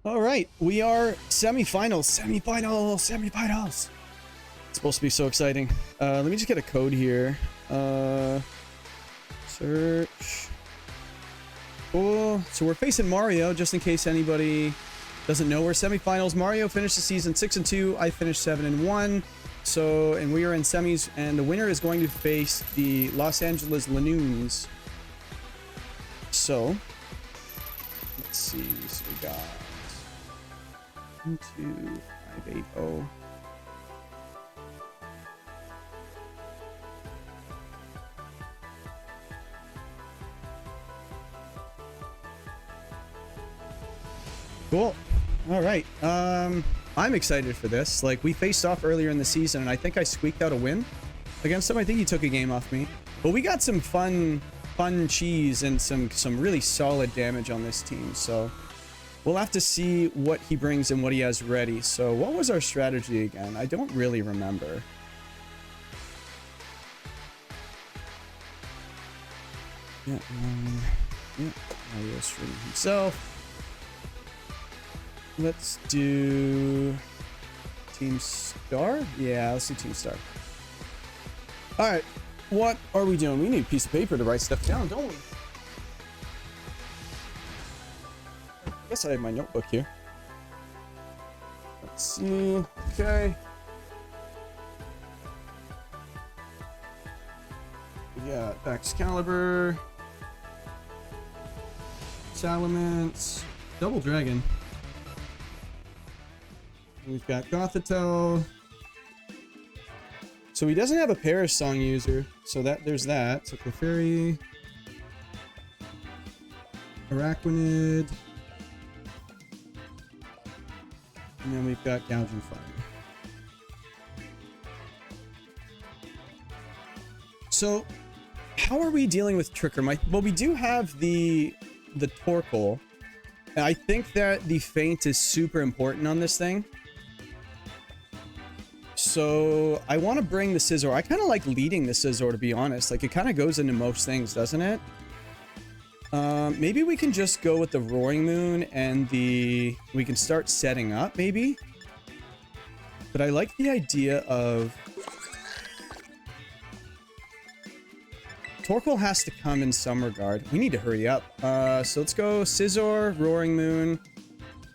All right, we are semifinals. It's supposed to be so exciting. Let me just get a code here. Search. Cool. So we're facing Mario, just in case anybody doesn't know. We're semifinals. Mario finished the season 6-2. I finished 7-1. So, and we are in semis, and the winner is going to face the Los Angeles Lanoons. So, let's see. So we got 1, 2, 5, 8, 0. Cool. All right. I'm excited for this. Like, we faced off earlier in the season, and I think I squeaked out a win against him. I think he took a game off me, but we got some fun cheese and some really solid damage on this team. So we'll have to see what he brings and what he has ready. So what was our strategy again? I don't really remember. Yeah, Mario streaming himself. Let's do Team Star? Yeah, let's do Team Star. Alright, what are we doing? We need a piece of paper to write stuff down, don't we? I guess I have my notebook here. Let's see. Okay. We got Excalibur, Salamence, Double Dragon. We've got Gothitelle. So he doesn't have a Paris song user, so there's that. So Clefairy, Araquanid, and then we've got Gouging Fire. So how are we dealing with Tricker? Well, we do have the Torkoal. I think that the feint is super important on this thing. So I want to bring the Scizor. I kind of like leading the Scizor, to be honest. Like, it kind of goes into most things, doesn't it? Maybe we can just go with the Roaring Moon and we can start setting up, maybe. But I like the idea of Torkoal has to come in some regard. We need to hurry up. So let's go Scizor, Roaring Moon,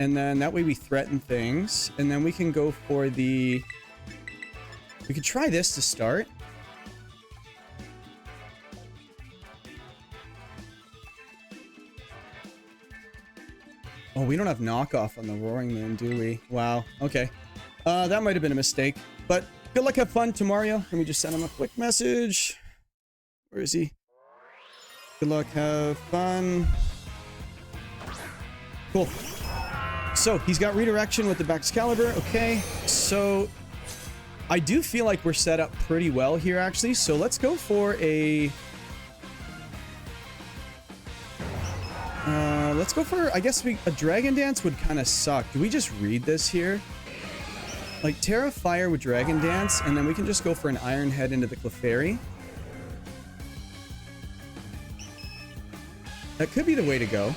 and then that way we threaten things, and then we can go for the... We could try this to start. Oh, we don't have knockoff on the Roaring Moon, do we? Wow. Okay. That might have been a mistake. But good luck, have fun to Mario. Let me just send him a quick message. Where is he? Good luck, have fun. Cool. So, he's got redirection with the Excalibur. Okay. So... I do feel like we're set up pretty well here, actually. So let's go for a... let's go for... I guess a Dragon Dance would kind of suck. Do we just read this here? Like, Terra Fire with Dragon Dance, and then we can just go for an Iron Head into the Clefairy. That could be the way to go.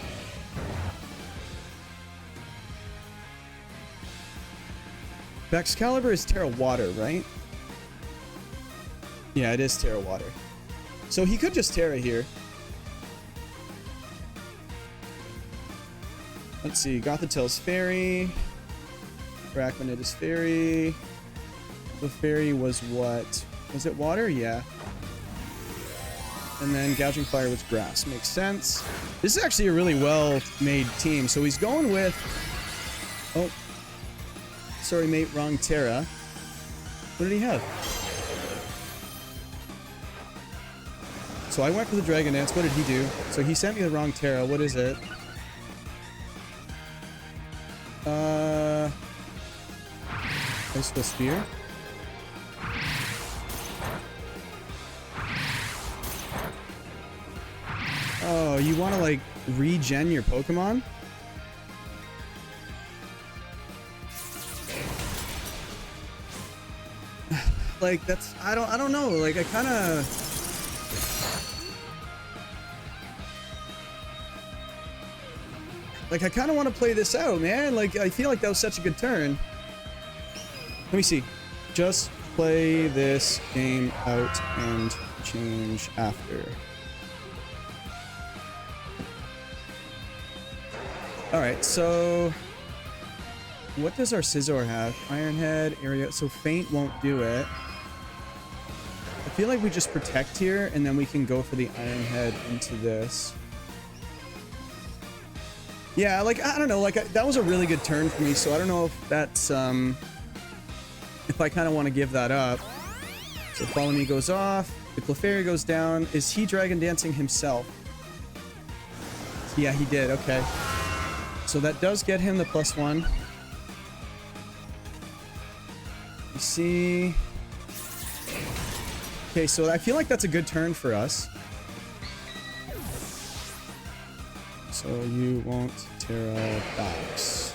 Excalibur is Terra Water, right? Yeah, it is Terra Water. So he could just Terra here. Let's see. Gothitelle's Fairy. Araquanid is Fairy. The Fairy was what? Was it Water? Yeah. And then Gouging Fire was Grass. Makes sense. This is actually a really well-made team. So he's going with... Oh. Sorry, mate, wrong Terra. What did he have? So I went for the Dragon Dance. What did he do? So he sent me the wrong Terra. What is it? Ice Spear. Oh, you want to, like, regen your Pokemon? Like, that's... I don't know. Like, I kind of... Like, I kind of want to play this out, man. Like, I feel like that was such a good turn. Let me see. Just play this game out and change after. Alright, so... what does our Scizor have? Iron Head, area... so Feint won't do it. I feel like we just protect here, and then we can go for the Iron Head into this. Yeah, like, I don't know, like, that was a really good turn for me, so I don't know if that's, if I kind of want to give that up. So Follow Me goes off, the Clefairy goes down. Is he Dragon Dancing himself? Yeah, he did, okay. So that does get him the +1. You see... okay, so I feel like that's a good turn for us. So you won't Terra Dox.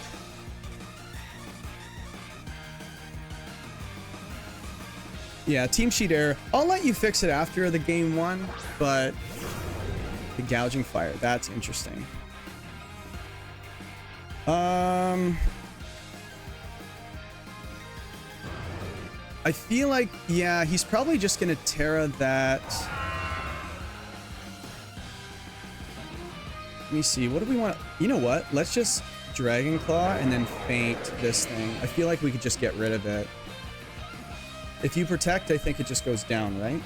Yeah, team sheet error. I'll let you fix it after the game 1, but the Gouging Fire, that's interesting. I feel like, yeah, he's probably just gonna Terra that. Let me see, what do we want? You know what? Let's just Dragon Claw and then Feint this thing. I feel like we could just get rid of it. If you protect, I think it just goes down, right?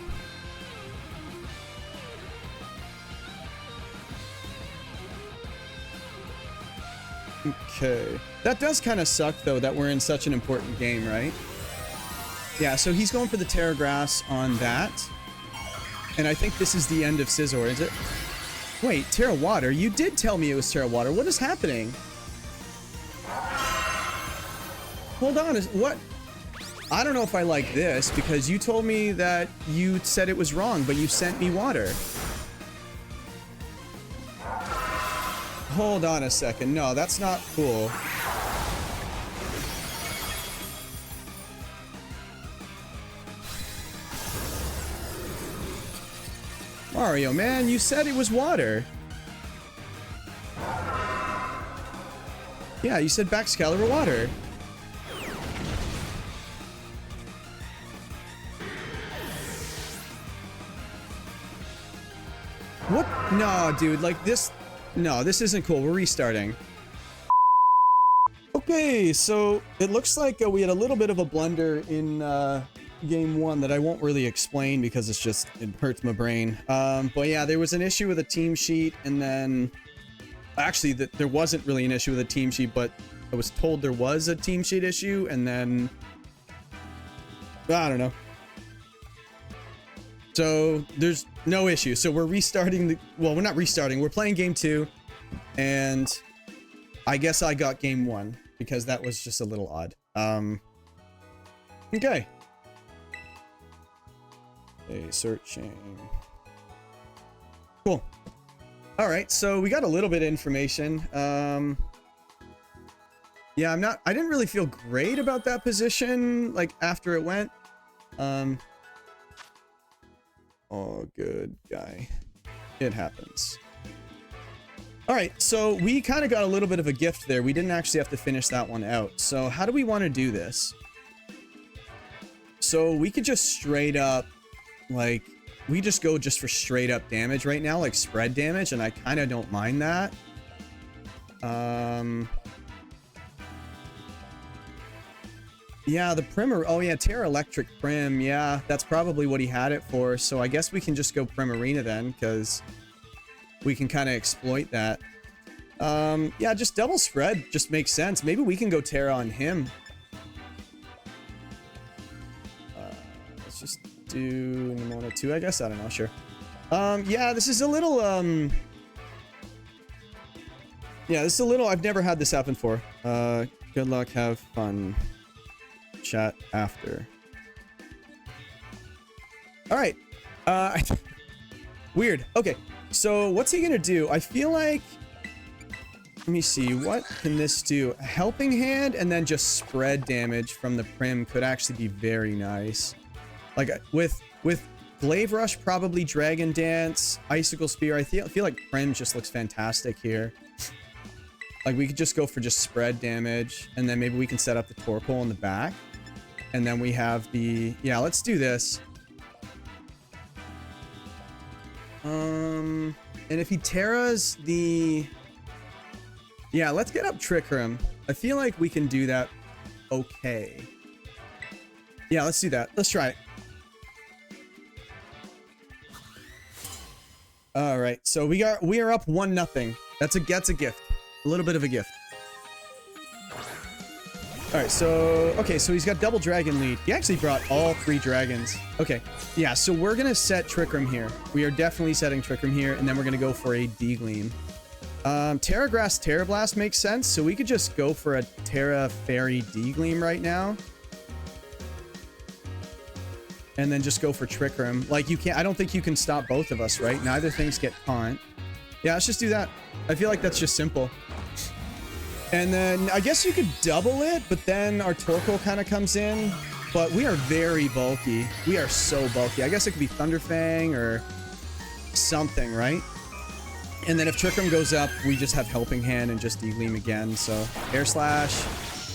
Okay. That does kind of suck, though, that we're in such an important game, right? Yeah, so he's going for the Terra Grass on that. And I think this is the end of Scizor, is it? Wait, Terra Water? You did tell me it was Terra Water. What is happening? Hold on, what? I don't know if I like this, because you told me that you said it was wrong, but you sent me water. Hold on a second. No, that's not cool. Mario, man, you said it was water. Yeah, you said Baxcalibur water. What? No, dude, like this... no, this isn't cool. We're restarting. Okay, so it looks like we had a little bit of a blunder in game 1 that I won't really explain because it's just, it hurts my brain. But yeah, there was an issue with a team sheet, and then... actually, there wasn't really an issue with a team sheet, but I was told there was a team sheet issue, and then... I don't know. So there's no issue. So we're restarting the... well, we're not restarting. We're playing game 2. And I guess I got game 1 because that was just a little odd. Okay. Okay, searching. Cool. All right. So we got a little bit of information. Yeah, I didn't really feel great about that position, like after it went. Oh, good guy. It happens. All right, so we kind of got a little bit of a gift there. We didn't actually have to finish that one out. So how do we want to do this? So we could just straight up, like, we just go just for straight up damage right now, like spread damage, and I kind of don't mind that. Yeah, the Primer... oh yeah, Terra Electric Prim. Yeah, that's probably what he had it for. So I guess we can just go Primarina then, because we can kind of exploit that. Yeah, just double spread just makes sense. Maybe we can go Terra on him. Let's just do Nimona 2, I guess. I don't know, sure. Yeah, this is a little... yeah, this is a little... I've never had this happen before. Good luck, have fun. Chat after. All right. Weird. Okay. So what's he gonna do? I feel like... let me see. What can this do? A Helping Hand and then just spread damage from the Prim could actually be very nice. Like with Glaive Rush, probably Dragon Dance, Icicle Spear. I feel like Prim just looks fantastic here. Like, we could just go for just spread damage, and then maybe we can set up the Torkoal in the back. And then we have the... Yeah, let's do this. And if he Terras the... Yeah, let's get up Trick Room. I feel like we can do that okay. Yeah, let's do that. Let's try it. All right, so we are up 1-0. That's a gift. A little bit of a gift. All right, so okay, so he's got double dragon lead. He actually brought all 3 dragons. Okay, yeah, so we're gonna set Trick Room here. We are definitely setting Trick Room here, and then we're gonna go for a D-Gleam. Terra Grass, Terra Blast makes sense, so we could just go for a Terra Fairy D-Gleam right now. And then just go for Trick Room. Like, you can't, I don't think you can stop both of us, right? Neither things get taunt. Yeah, let's just do that. I feel like that's just simple. And then I guess you could double it, but then our Torkoal kind of comes in. But we are very bulky. We are so bulky. I guess it could be Thunderfang or something, right? And then if Trick Room goes up, we just have Helping Hand and just D-Gleam again. So Air Slash.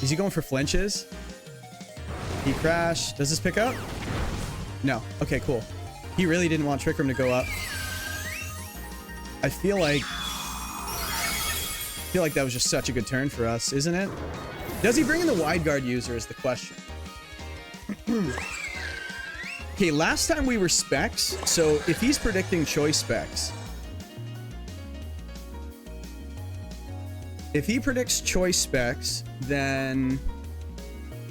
Is he going for flinches? He Crash. Does this pick up? No. Okay, cool. He really didn't want Trick Room to go up. I feel like that was just such a good turn for us, isn't it? Does he bring in the wide guard user is the question. Okay, last time we were specs, so if he's predicting choice specs, if he predicts choice specs, then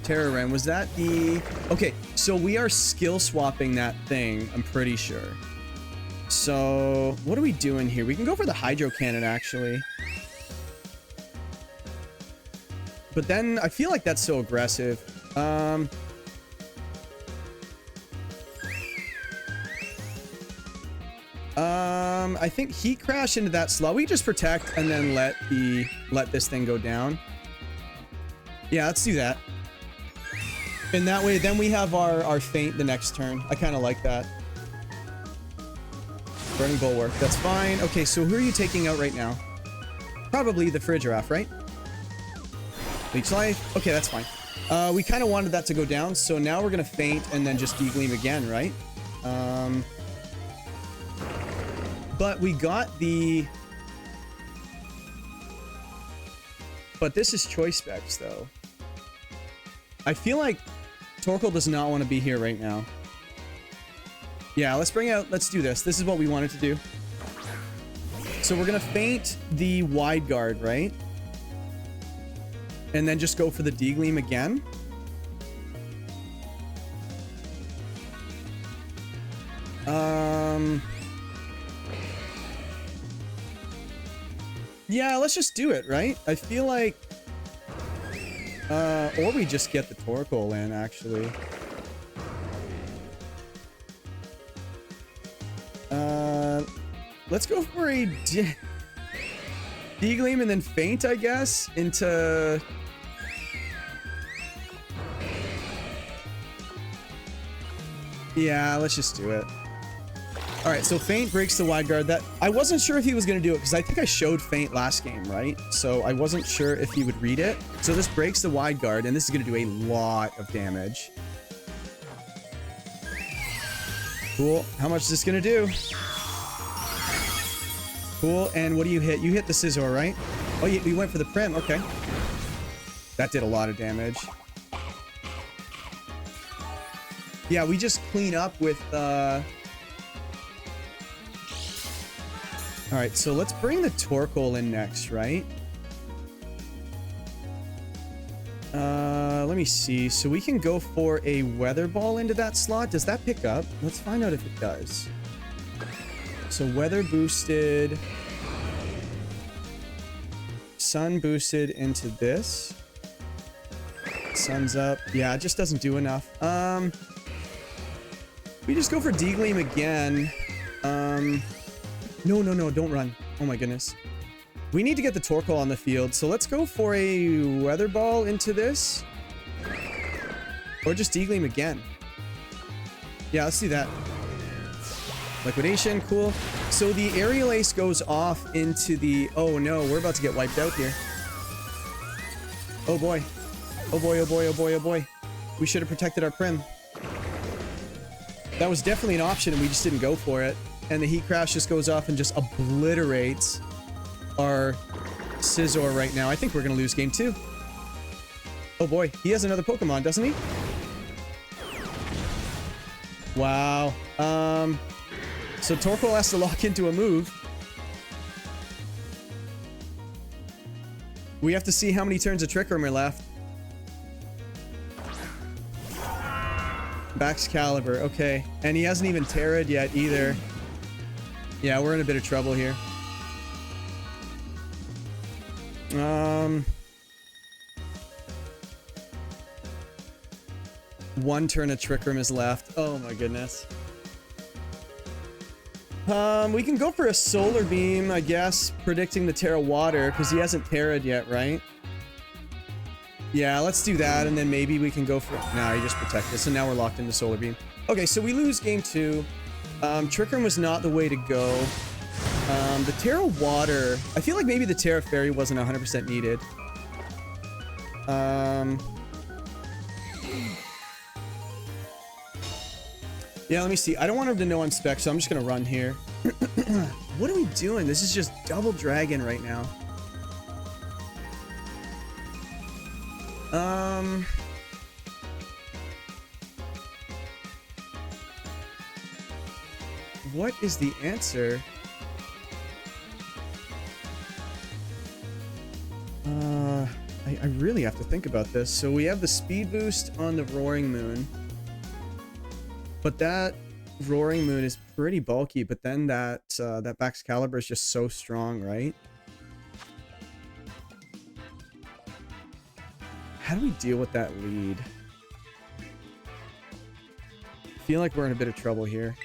Terran, was that the... Okay, so we are skill swapping that thing, I'm pretty sure. So, what are we doing here? We can go for the Hydro Cannon, actually. But then, I feel like that's so aggressive. I think Heat Crash into that slot. We just protect and then let this thing go down. Yeah, let's do that. And that way, then we have our feint the next turn. I kind of like that. Burning Bulwark, that's fine. Okay, so who are you taking out right now? Probably the Frigiraf, right? Leech Life. Okay, that's fine. We kind of wanted that to go down, so now we're going to feint and then just D-Gleam again, right? But we got the... But this is choice specs, though. I feel like Torkoal does not want to be here right now. Yeah, let's do this. This is what we wanted to do. So we're going to feint the wide guard, right? And then just go for the D-Gleam again. Yeah, let's just do it, right? I feel like... or we just get the Torkoal in, actually. Let's go for a D-Gleam and then feint, I guess, into... Yeah, let's just do it. Alright, so feint breaks the wide guard. That I wasn't sure if he was going to do it, because I think I showed feint last game, right? So I wasn't sure if he would read it. So this breaks the wide guard, and this is going to do a lot of damage. Cool. How much is this going to do? Cool, and what do you hit? You hit the Scizor, right? Oh, you went for the Prim, okay. That did a lot of damage. Yeah, we just clean up with, Alright, so let's bring the Torkoal in next, right? Let me see. So we can go for a Weather Ball into that slot. Does that pick up? Let's find out if it does. So Weather boosted. Sun boosted into this. Sun's up. Yeah, it just doesn't do enough. We just go for D-Gleam again. No, don't run. Oh my goodness. We need to get the Torkoal on the field, so let's go for a Weather Ball into this. Or just D-Gleam again. Yeah, let's do that. Liquidation, cool. So the Aerial Ace goes off into the... Oh no, we're about to get wiped out here. Oh boy. Oh boy, oh boy, oh boy, oh boy. We should have protected our Prim. That was definitely an option and we just didn't go for it. And the Heat Crash just goes off and just obliterates our Scizor right now. I think we're going to lose game 2. Oh boy, he has another Pokemon, doesn't he? Wow. So Torkoal has to lock into a move. We have to see how many turns of Trick Room are left. Baxcalibur, okay. And he hasn't even Terra'd yet either. Yeah, we're in a bit of trouble here. One turn of Trick Room is left. Oh my goodness. We can go for a Solar Beam, I guess, predicting the Terra Water, because he hasn't Terra'd yet, right? Yeah, let's do that, and then maybe we can go for... Nah, he just protected us, and now we're locked into Solar Beam. Okay, so we lose game 2. Trick Room was not the way to go. The Terra Water... I feel like maybe the Terra Fairy wasn't 100% needed. Yeah, let me see. I don't want him to know on spec, so I'm just going to run here. What are we doing? This is just double dragon right now. What is the answer? I really have to think about this. So we have the speed boost on the Roaring Moon. But that Roaring Moon is pretty bulky, but then that Baxcalibur is just so strong, right? How do we deal with that lead? I feel like we're in a bit of trouble here.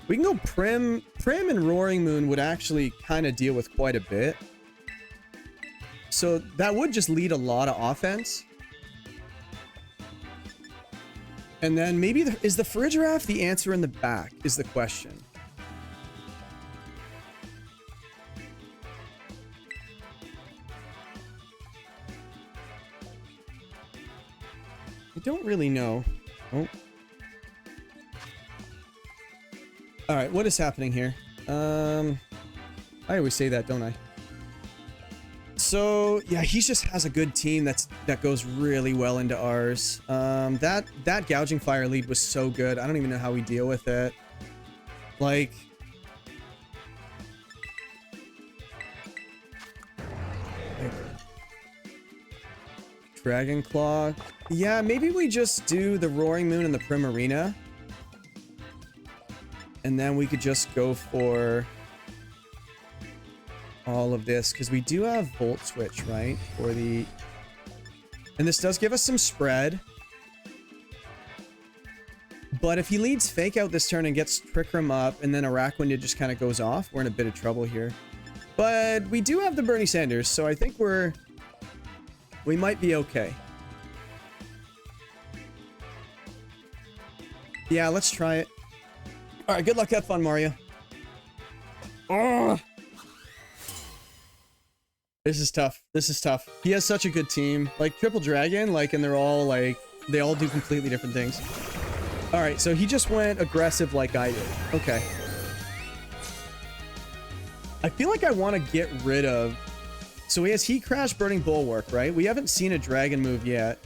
We can go Prim. Prim and Roaring Moon would actually kind of deal with quite a bit. So that would just lead a lot of offense. And then maybe is the Farigiraf the answer in the back is the question. I don't really know. Oh. All right, what is happening here? I always say that, don't I? So yeah, he just has a good team that goes really well into ours. That Gouging Fire lead was so good. I don't even know how we deal with it. Like, Dragon Claw. Yeah, maybe we just do the Roaring Moon and the Primarina, and then we could just go for all of this, because we do have Volt Switch, right? For the... And this does give us some spread. But if he leads Fake Out this turn and gets Trick Room up, and then Araquanid just kind of goes off, we're in a bit of trouble here. But we do have the Bernie Sanders, so I think we might be okay. Yeah, let's try it. Alright, good luck, have fun, Mario. Oh! This is tough. This is tough. He has such a good team. Like, Triple Dragon, like, and they're all, like, they all do completely different things. Alright, so he just went aggressive like I did. Okay. I feel like I want to get rid of... So he has Heat Crash, Burning Bulwark, right? We haven't seen a dragon move yet.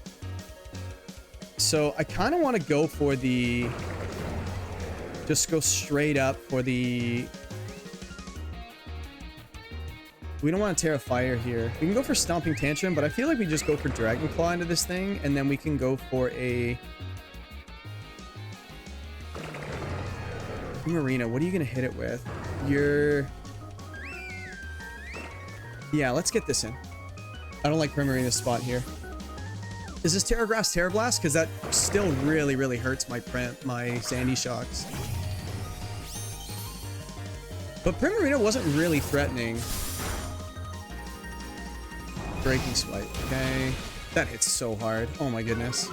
So I kind of want to go for the... Just go straight up for the... We don't want to Terra Fire here. We can go for Stomping Tantrum, but I feel like we just go for Dragon Claw into this thing, and then we can go for a... Marina, what are you going to hit it with? Yeah, let's get this in. I don't like Primarina's spot here. Is this Terra Grass Terra Blast? Because that still really, really hurts my Sandy Shocks. But Primarina wasn't really threatening. Breaking Swipe. Okay. That hits so hard. Oh my goodness.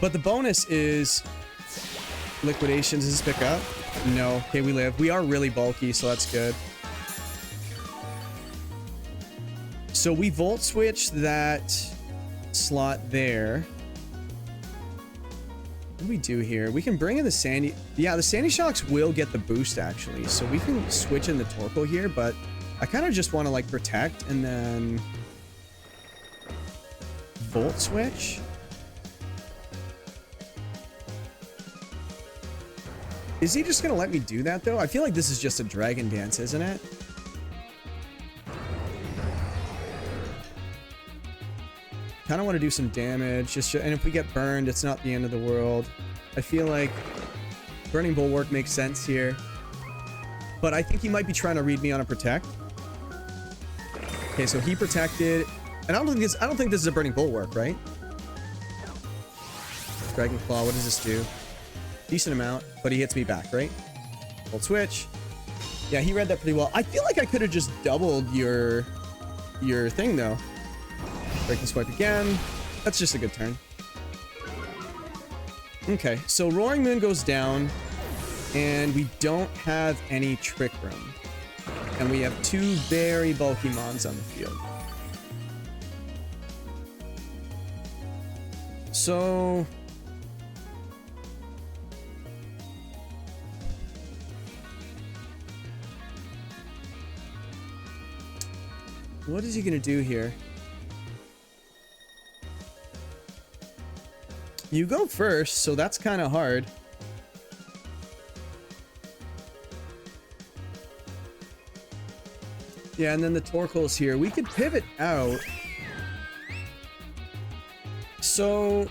But the bonus is... Liquidations. Does this pick up? No. Okay, we live. We are really bulky, so that's good. So we Volt Switch that slot there. What do we do here? We can bring in the Sandy. Yeah, the Sandy Shocks will get the boost, actually. So we can switch in the Torkoal here, but I kind of just want to, like, protect and then Volt Switch. Is he just going to let me do that, though? I feel like this is just a Dragon Dance, isn't it? Kind of want to do some damage, and if we get burned, it's not the end of the world. I feel like Burning Bulwark makes sense here, but I think he might be trying to read me on a protect. Okay, so he protected, and I don't think this is a Burning Bulwark, right? Dragon Claw, what does this do? Decent amount, but he hits me back, right? Volt Switch. Yeah, he read that pretty well. I feel like I could have just doubled your thing, though. Breaking Swipe again. That's just a good turn. Okay, so Roaring Moon goes down, and we don't have any Trick Room. And we have two very bulky Mons on the field. So... what is he gonna do here? You go first, so that's kind of hard. Yeah, and then the Torkoal's here. We could pivot out. So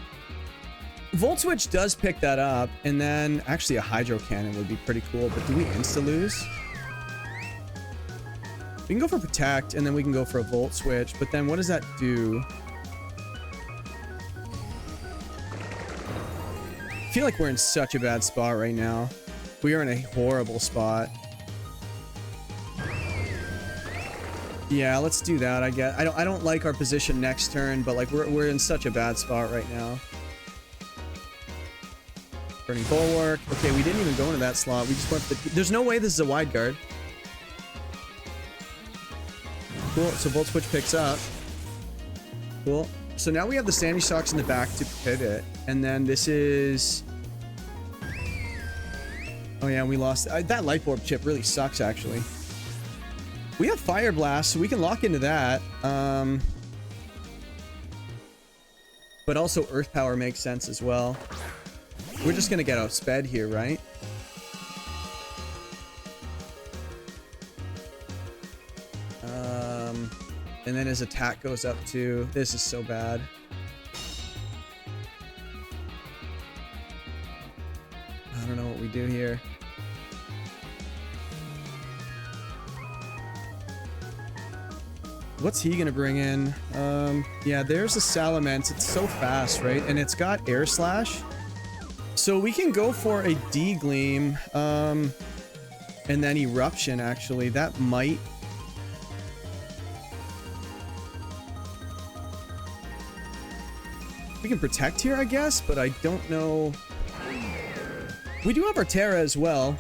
Volt Switch does pick that up, and then actually a Hydro Cannon would be pretty cool, but do we insta-lose? We can go for Protect, and then we can go for a Volt Switch, but then what does that do? I feel like we're in such a bad spot right now. We are in a horrible spot. Yeah, let's do that, I guess. I don't like our position next turn, but like we're in such a bad spot right now. Burning Bulwark. Okay, we didn't even go into that slot. We just went for the... there's no way this is a wide guard. Cool, so Volt Switch picks up. Cool. So now we have the Sandy Shocks in the back to pivot. And then this is... oh yeah, we lost... that Light Orb chip really sucks, actually. We have Fire Blast, so we can lock into that. But also Earth Power makes sense as well. We're just gonna get outsped here, right? And then his attack goes up too. This is so bad. I don't know what we do here. What's he gonna bring in? Yeah, there's a Salamence. It's so fast, right? And it's got Air Slash. So we can go for a D-Gleam. And then Eruption, actually. That might... we can protect here, I guess, but I don't know. We do have our Terra as well.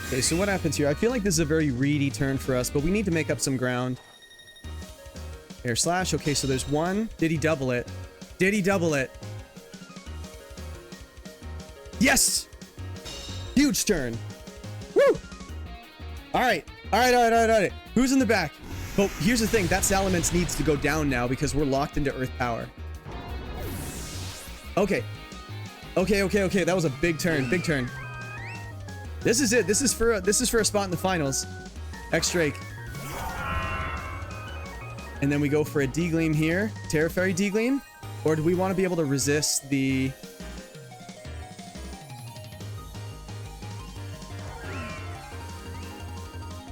Okay, so what happens here? I feel like this is a very reedy turn for us, but we need to make up some ground. Air Slash. Okay, so there's one. Did he double it? Did he double it? Yes! Huge turn. Woo! Alright. Alright. Who's in the back? But here's the thing. That Salamence needs to go down now because we're locked into Earth Power. Okay. Okay. That was a big turn. Big turn. This is it. This is for a spot in the finals. X-Drake. And then we go for a D-Gleam here. Terra Fairy D-Gleam. Or do we want to be able to resist the...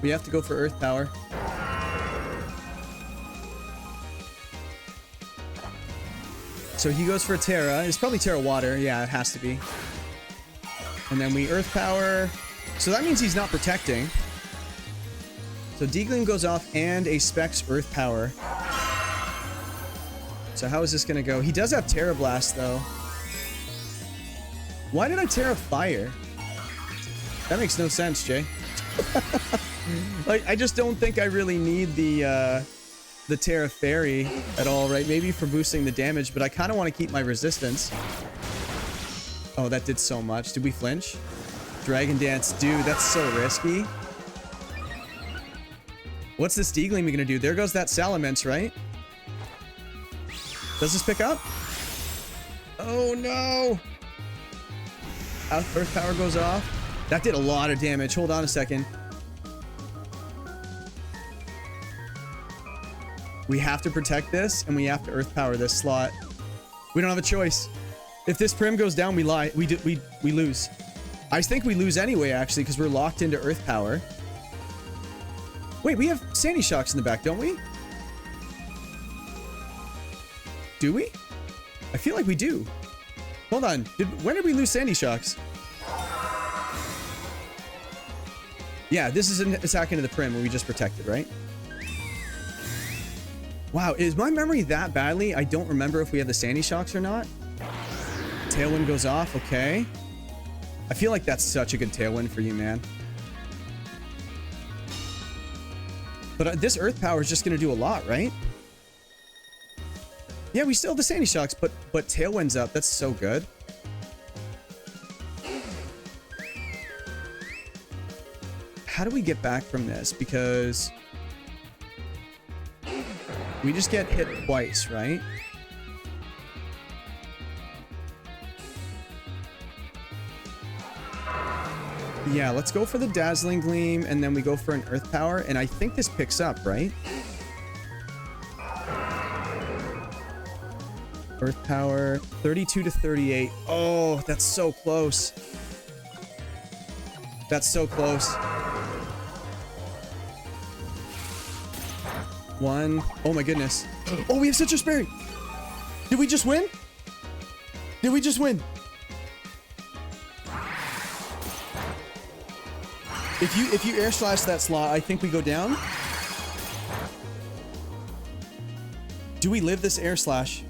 we have to go for Earth Power. So he goes for a Terra. It's probably Terra Water. Yeah, it has to be. And then we Earth Power. So that means he's not protecting. So D-Gleam goes off and a Specs Earth Power. So how is this gonna go? He does have Terra Blast though. Why did I Terra Fire? That makes no sense, Jay. Like, I just don't think I really need the Terra Fairy at all, right? Maybe for boosting the damage, but I kind of want to keep my resistance. Oh, that did so much. Did we flinch? Dragon Dance, dude, that's so risky. What's this D-Gleam gonna do? There goes that Salamence, right? Does this pick up? Oh no! Earth Power goes off. That did a lot of damage. Hold on a second. We have to protect this, and we have to Earth Power this slot. We don't have a choice. If this Prim goes down, we lose. I think we lose anyway, actually, because we're locked into Earth Power. Wait, we have Sandy Shocks in the back, don't we? Do we? I feel like we do. Hold on. When did we lose Sandy Shocks? Yeah, this is an attack into the Prim where we just protected, right? Wow, is my memory that badly? I don't remember if we have the Sandy Shocks or not. Tailwind goes off, okay. I feel like that's such a good Tailwind for you, man. But this Earth Power is just going to do a lot, right? Yeah, we still have the Sandy Shocks, but Tailwind's up. That's so good. How do we get back from this? Because we just get hit twice, right? Yeah, let's go for the Dazzling Gleam, and then we go for an Earth Power, and I think this picks up, right? Earth Power, 32 to 38. Oh, that's so close. That's so close. One. Oh my goodness. Oh, we have Citrus Berry. Did we just win? Did we just win? If you air slash that slot, I think we go down. Do we live this air slash?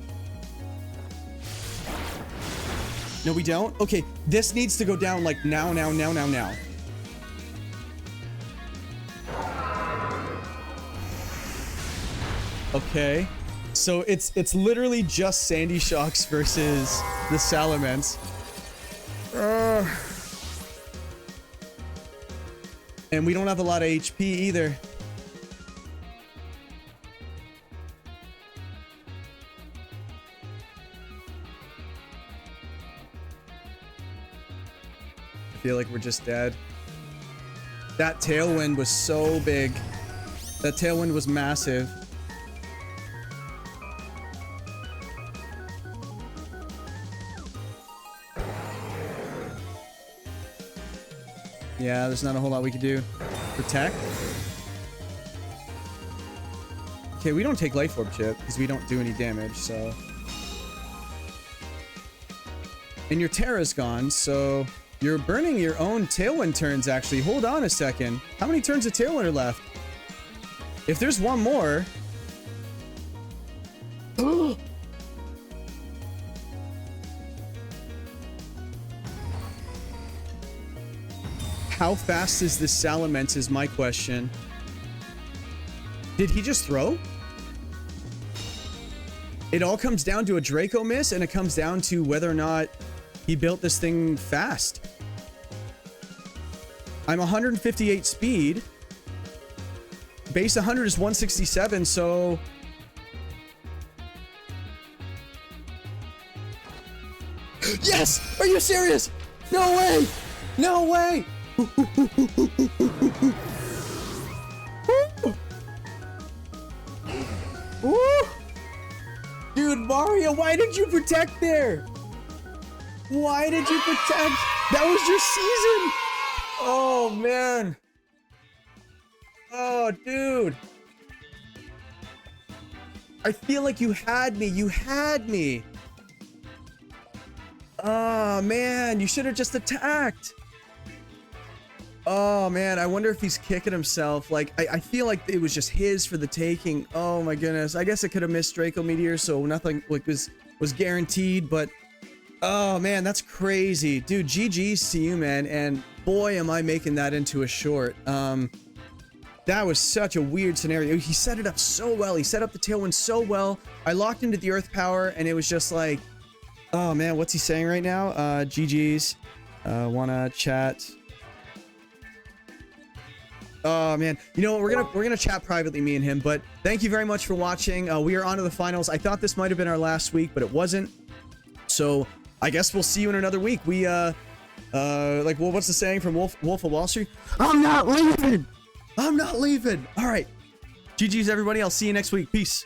No, we don't? Okay, this needs to go down like now. Okay, so it's literally just Sandy Shocks versus the Salamence. And we don't have a lot of HP either. I feel like we're just dead. That Tailwind was so big. That Tailwind was massive. Yeah, there's not a whole lot we can do. Protect. Okay, we don't take Life Orb Chip because we don't do any damage, so. And your Terra's gone, so you're burning your own Tailwind turns, actually. Hold on a second. How many turns of Tailwind are left? If there's one more... How fast is this Salamence is my question. Did he just throw? It all comes down to a Draco miss, and it comes down to whether or not he built this thing fast. I'm 158 speed. Base 100 is 167, so... Yes! Are you serious? No way! No way! Dude, Mario, why did you protect there? Why did you protect? That was your season. Oh, man. Oh, dude. I feel like you had me. You had me. Oh, man. You should have just attacked. Oh man, I wonder if he's kicking himself. Like, I feel like it was just his for the taking. Oh my goodness. I guess it could have missed Draco Meteor, so nothing like was guaranteed, but oh man, that's crazy. Dude, GG's to you, man. And boy, am I making that into a short. That was such a weird scenario. He set it up so well. He set up the Tailwind so well. I locked into the Earth Power, and it was just like, oh man, what's he saying right now? GG's. Wanna chat. Oh man, you know what? We're gonna chat privately, me and him. But thank you very much for watching. We are on to the finals. I thought this might have been our last week, but it wasn't. So I guess we'll see you in another week. We like, well, what's the saying from Wolf of Wall Street? I'm not leaving. I'm not leaving. All right, GG's everybody. I'll see you next week. Peace.